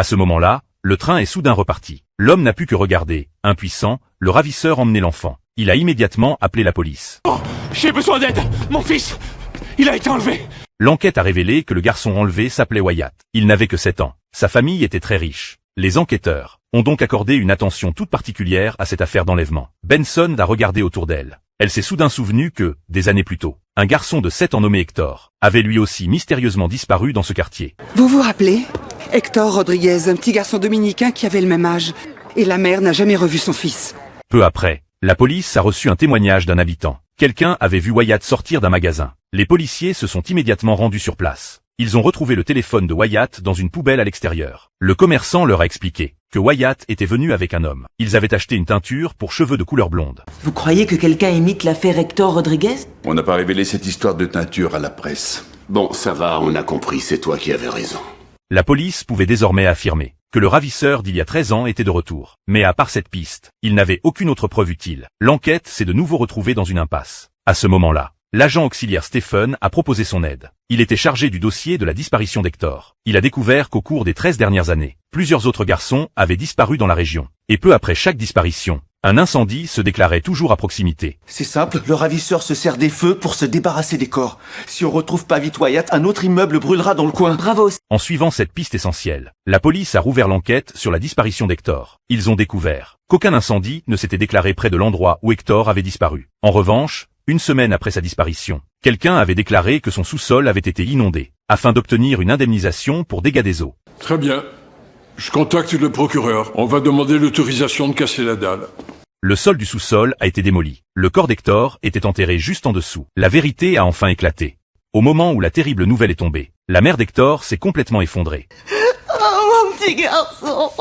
À ce moment-là, le train est soudain reparti. L'homme n'a pu que regarder. Impuissant, le ravisseur emmenait l'enfant. Il a immédiatement appelé la police. Oh, j'ai besoin d'aide. Mon fils, il a été enlevé. L'enquête a révélé que le garçon enlevé s'appelait Wyatt. Il n'avait que 7 ans. Sa famille était très riche. Les enquêteurs ont donc accordé une attention toute particulière à cette affaire d'enlèvement. Benson a regardé autour d'elle. Elle s'est soudain souvenue que, des années plus tôt, un garçon de 7 ans nommé Hector avait lui aussi mystérieusement disparu dans ce quartier. Vous vous rappelez? Hector Rodriguez, un petit garçon dominicain qui avait le même âge. Et la mère n'a jamais revu son fils. Peu après, la police a reçu un témoignage d'un habitant. Quelqu'un avait vu Wyatt sortir d'un magasin. Les policiers se sont immédiatement rendus sur place. Ils ont retrouvé le téléphone de Wyatt dans une poubelle à l'extérieur. Le commerçant leur a expliqué que Wyatt était venu avec un homme. Ils avaient acheté une teinture pour cheveux de couleur blonde. Vous croyez que quelqu'un imite l'affaire Hector Rodriguez? On n'a pas révélé cette histoire de teinture à la presse. Bon, ça va, on a compris, c'est toi qui avais raison. La police pouvait désormais affirmer que le ravisseur d'il y a 13 ans était de retour. Mais à part cette piste, il n'avait aucune autre preuve utile. L'enquête s'est de nouveau retrouvée dans une impasse. À ce moment-là, l'agent auxiliaire Stephen a proposé son aide. Il était chargé du dossier de la disparition d'Hector. Il a découvert qu'au cours des 13 dernières années, plusieurs autres garçons avaient disparu dans la région. Et peu après chaque disparition, un incendie se déclarait toujours à proximité. C'est simple, le ravisseur se sert des feux pour se débarrasser des corps. Si on retrouve pas vite Wyatt, un autre immeuble brûlera dans le coin. Bravo. En suivant cette piste essentielle, la police a rouvert l'enquête sur la disparition d'Hector. Ils ont découvert qu'aucun incendie ne s'était déclaré près de l'endroit où Hector avait disparu. En revanche, une semaine après sa disparition, quelqu'un avait déclaré que son sous-sol avait été inondé, afin d'obtenir une indemnisation pour dégâts des eaux. Très bien. Je contacte le procureur. On va demander l'autorisation de casser la dalle. Le sol du sous-sol a été démoli. Le corps d'Hector était enterré juste en dessous. La vérité a enfin éclaté. Au moment où la terrible nouvelle est tombée, la mère d'Hector s'est complètement effondrée. Oh, mon petit garçon.